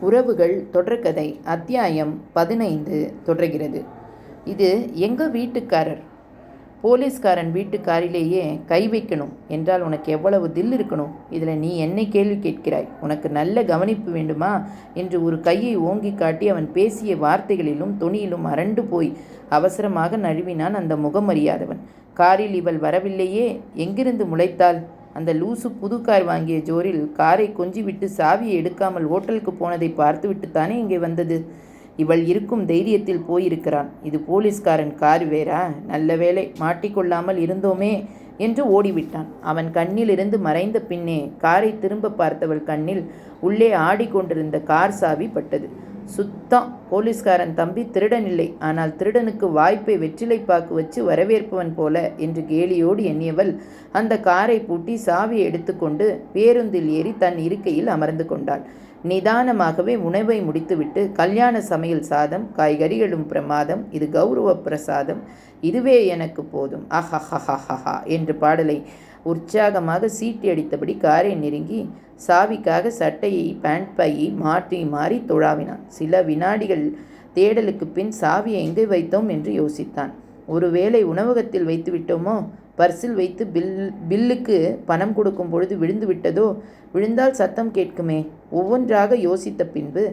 உறவுகள் தொடர்கதை அத்தியாயம் 15 தொடர்கிறது. இது எங்கள் வீட்டுக்காரர். போலீஸ்காரன் வீட்டு காரிலேயே கை வைக்கணும் என்றால் உனக்கு எவ்வளவு தில் இருக்கணும்? இதில் நீ என்னை கேள்வி கேட்கிறாய். உனக்கு நல்ல கவனிப்பு வேண்டுமா என்று ஒரு கையை ஓங்கி காட்டி அவன் பேசிய வார்த்தைகளிலும் தொனியிலும் அரண்டு போய் அவசரமாக நழுவினான் அந்த முகமறியாதவன். காரில் இவள் வரவில்லையே, எங்கிருந்து முளைத்தாள்? அந்த லூசு புது கார் வாங்கிய ஜோரில் காரை கொஞ்சி விட்டு சாவியை எடுக்காமல் ஓட்டலுக்கு போனதை பார்த்துவிட்டுத்தானே இங்கே வந்தது. இவள் இருக்கும் தைரியத்தில் போயிருக்கிறான். இது போலீஸ்காரன் கார் வேறா? நல்ல வேளை மாட்டிக்கொள்ளாமல் இருந்தோமே என்று ஓடிவிட்டான். அவன் கண்ணிலிருந்து மறைந்த பின்னே காரை திரும்ப பார்த்தவள் கண்ணில் உள்ளே ஆடிக்கொண்டிருந்த கார் சாவி பட்டது. சுத்தம். போலீஸ்காரன் தம்பி திருடன் இல்லை, ஆனால் திருடனுக்கு வாய்ப்பை வெற்றிலைப்பாக்கு வச்சு வரவேற்பவன் போல என்று கேலியோடு எண்ணியவள் அந்த காரை பூட்டி சாவியை எடுத்துக்கொண்டு பேருந்தில் ஏறி தன் இருக்கையில் அமர்ந்து கொண்டாள். நிதானமாகவே உணவை முடித்துவிட்டு கல்யாண சமையல் சாதம், காய்கறிகளும் பிரமாதம், இது கௌரவ பிரசாதம், இதுவே எனக்கு போதும், அஹஹஹஹா என்று பாடலை உற்சாகமாக சீட்டி அடித்தபடி காரை நெருங்கி சாவிக்காக சட்டையை பேண்ட் பையை மாற்றி மாறி தொழாவினான். சில வினாடிகள் தேடலுக்கு பின் சாவியை எங்கே வைத்தோம் என்று யோசித்தான். ஒருவேளை உணவகத்தில் வைத்து விட்டோமோ? பர்சில் வைத்து பில்லுக்கு பணம் கொடுக்கும் பொழுது விழுந்து விட்டதோ? விழுந்தால் சத்தம் கேட்குமே. ஒவ்வொன்றாக யோசித்த பின்பு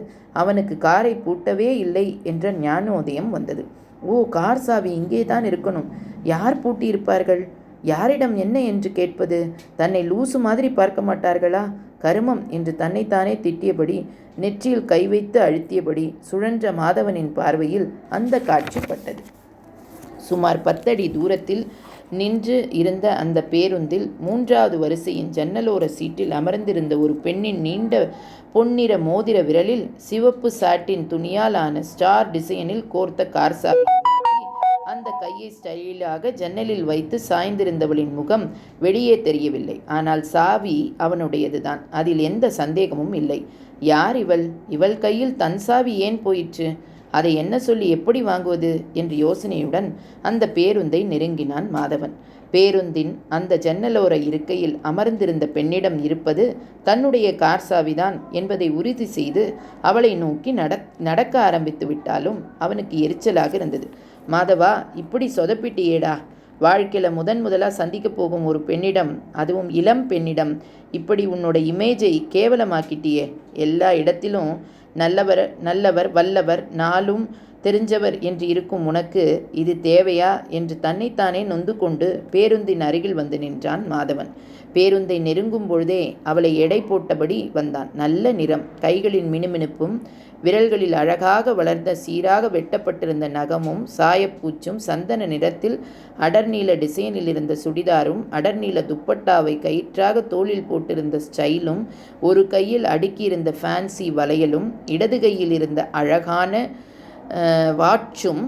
அவனுக்கு காரை பூட்டவே இல்லை என்ற ஞானோதயம் வந்தது. ஓ, கார் சாவி இங்கே தான் இருக்கணும். யார் பூட்டியிருப்பார்கள்? யாரிடம் என்ன என்று கேட்பது? தன்னை லூசு மாதிரி பார்க்க மாட்டார்களா? கருமம் என்று தன்னைத்தானே திட்டியபடி நெற்றியில் கை வைத்து அழுத்தியபடி சுழன்ற மாதவனின் பார்வையில் அந்த காட்சி பட்டது. சுமார் 10 அடி தூரத்தில் நின்று இருந்த அந்த பேருந்தில் 3வது வரிசையின் ஜன்னலோர சீட்டில் அமர்ந்திருந்த ஒரு பெண்ணின் நீண்ட பொன்னிற மோதிர விரலில் சிவப்பு சாட்டின் துணியால் ஆன ஸ்டார் டிசைனில் கோர்த்த கார் சாவி அந்த கையை ஸ்டைலாக ஜன்னலில் வைத்து சாய்ந்திருந்தவளின் முகம் வெளியே தெரியவில்லை. ஆனால் சாவி அவனுடையதுதான், அதில் எந்த சந்தேகமும் இல்லை. யார் இவள்? இவள் கையில் தன் சாவி ஏன் போயிற்று? அதை என்ன சொல்லி எப்படி வாங்குவது என்ற யோசனையுடன் அந்த பேருந்தை நெருங்கினான் மாதவன். பேருந்தின் அந்த ஜன்னலோர இருக்கையில் அமர்ந்திருந்த பெண்ணிடம் இருப்பது தன்னுடைய கார் சாவிதான் என்பதை உறுதி செய்து அவளை நோக்கி நடக்க ஆரம்பித்து விட்டாலும் அவனுக்கு எரிச்சலாக இருந்தது. மாதவா, இப்படி சொதப்பிட்டியேடா. வாழ்க்கையில் முதலாக சந்திக்க போகும் ஒரு பெண்ணிடம், அதுவும் இளம் பெண்ணிடம், இப்படி உன்னோட இமேஜை கேவலமாக்கிட்டியே. எல்லா இடத்திலும் நல்லவர் வல்லவர் நாளும் தெரிஞ்சவர் என்று இருக்கும் உனக்கு இது தேவையா என்று தன்னைத்தானே நொந்து கொண்டு பேருந்தின் அருகில் வந்து நின்றான் மாதவன். பேருந்தை நெருங்கும் பொழுதே அவளை எடை போட்டபடி வந்தான். நல்ல நிறம், கைகளின் மினுமினுப்பும், விரல்களில் அழகாக வளர்ந்த சீராக வெட்டப்பட்டிருந்த நகமும் சாயப்பூச்சும், சந்தன நிறத்தில் அடர்நீல டிசைனில் இருந்த சுடிதாரும், அடர்நீல துப்பட்டாவை கயிற்றாக தோளில் போட்டிருந்த ஸ்டைலும், ஒரு கையில் அடுக்கியிருந்த ஃபேன்சி வளையலும், இடது கையில் இருந்த அழகான வாட்சும்